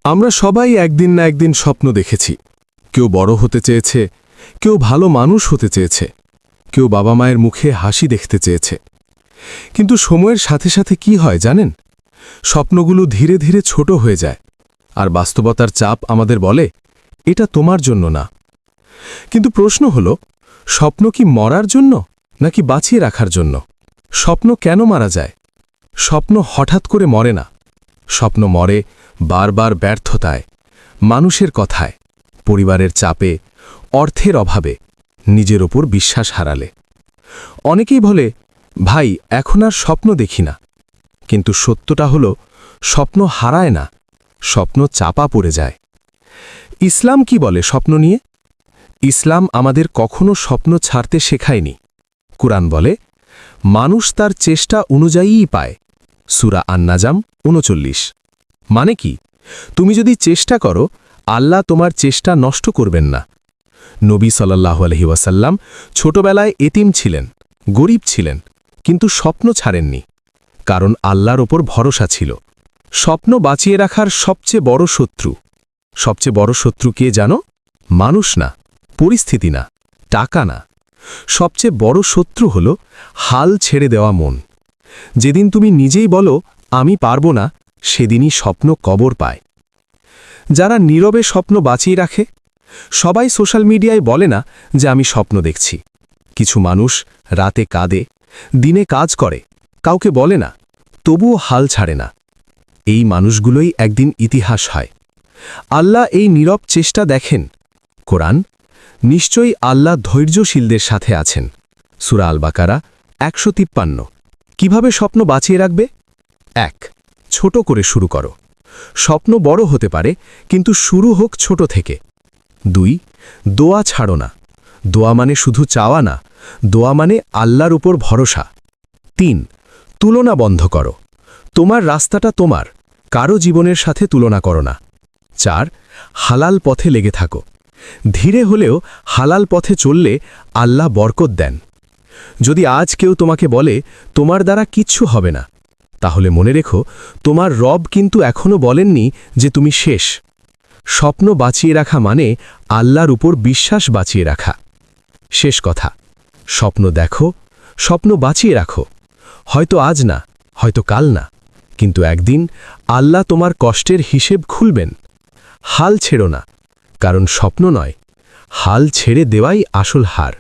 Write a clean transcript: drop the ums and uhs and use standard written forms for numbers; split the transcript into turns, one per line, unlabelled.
আমরা সবাই একদিন না একদিন স্বপ্ন দেখেছি। কেউ বড় হতে চেয়েছে, কেউ ভালো মানুষ হতে চেয়েছে, কেউ বাবা মায়ের মুখে হাসি দেখতে চেয়েছে। কিন্তু সময়ের সাথে সাথে কি হয় জানেন? স্বপ্নগুলো ধীরে ধীরে ছোট হয়ে যায়, আর বাস্তবতার চাপ আমাদের বলে এটা তোমার জন্য না। কিন্তু প্রশ্ন হল, স্বপ্ন কি মরার জন্য নাকি বাঁচিয়ে রাখার জন্য? স্বপ্ন কেন মারা যায়? স্বপ্ন হঠাৎ করে মরে না। স্বপ্ন মরে বারবার ব্যর্থতায়, মানুষের কথায়, পরিবারের চাপে, অর্থের অভাবে, নিজের ওপর বিশ্বাস হারালে। অনেকেই বলে, ভাই এখন আর স্বপ্ন দেখি না। কিন্তু সত্যটা হলো, স্বপ্ন হারায় না, স্বপ্ন চাপা পড়ে যায়। ইসলাম কি বলে স্বপ্ন নিয়ে? ইসলাম আমাদের কখনো স্বপ্ন ছাড়তে শেখায়নি। কুরআন বলে, মানুষ তার চেষ্টা অনুযায়ীই পায়। সূরা আন-নাজম ৩৯। মানে কি? তুমি যদি চেষ্টা করো, আল্লাহ তোমার চেষ্টা নষ্ট করবেন না। নবী সাল্লাল্লাহু আলাইহি ওয়াসাল্লাম ছোটবেলায় এতিম ছিলেন, গরিব ছিলেন, কিন্তু স্বপ্ন ছাড়েননি, কারণ আল্লাহর ওপর ভরসা ছিল। স্বপ্ন বাঁচিয়ে রাখার সবচেয়ে বড় শত্রু কে জানো? মানুষ না, পরিস্থিতি না, টাকা না। সবচেয়ে বড় শত্রু হল হাল ছেড়ে দেওয়া মন। যেদিন তুমি নিজেই বলো আমি পারব না, সেদিনই স্বপ্ন কবর পায়। যারা নীরবে স্বপ্ন বাঁচিয়ে রাখে, সবাই সোশ্যাল মিডিয়ায় বলে না যে আমি স্বপ্ন দেখছি। কিছু মানুষ রাতে কাঁদে, দিনে কাজ করে, কাউকে বলে না, তবুও হাল ছাড়ে না। এই মানুষগুলোই একদিন ইতিহাস হয়। আল্লাহ এই নীরব চেষ্টা দেখেন। কোরআন, নিশ্চয়ই আল্লাহ ধৈর্যশীলদের সাথে আছেন। সূরা আল বাকারা ১৫৩। কিভাবে স্বপ্ন বাঁচিয়ে রাখবে? ১. ছোট করে শুরু করো। স্বপ্ন বড় হতে পারে, কিন্তু শুরু হোক ছোট থেকে। ২. দোয়া ছাড়ো না। দোয়া মানে শুধু চাওয়া না, দোয়া মানে আল্লাহর উপর ভরসা। ৩. তুলনা বন্ধ করো। তোমার রাস্তাটা তোমার, কারো জীবনের সাথে তুলনা করো না। ৪. হালাল পথে লেগে থাকো। ধীরে হলেও হালাল পথে চললে আল্লাহ বরকত দেন। যদি আজ কেউ তোমাকে বলে তোমার দ্বারা কিচ্ছু হবে না, তাহলে মনে রেখো, তোমার রব কিন্তু এখনো বলেননি যে তুমি শেষ। স্বপ্ন বাঁচিয়ে রাখা মানে আল্লাহর উপর বিশ্বাস বাঁচিয়ে রাখা। শেষ কথা, স্বপ্ন দেখো, স্বপ্ন বাঁচিয়ে রাখো। হয়তো আজ না, হয়তো কাল না, কিন্তু একদিন আল্লাহ তোমার কষ্টের হিসেব খুলবেন। হাল ছেড়ো না, কারণ স্বপ্ন নয়, হাল ছেড়ে দেওয়াই আসল হার।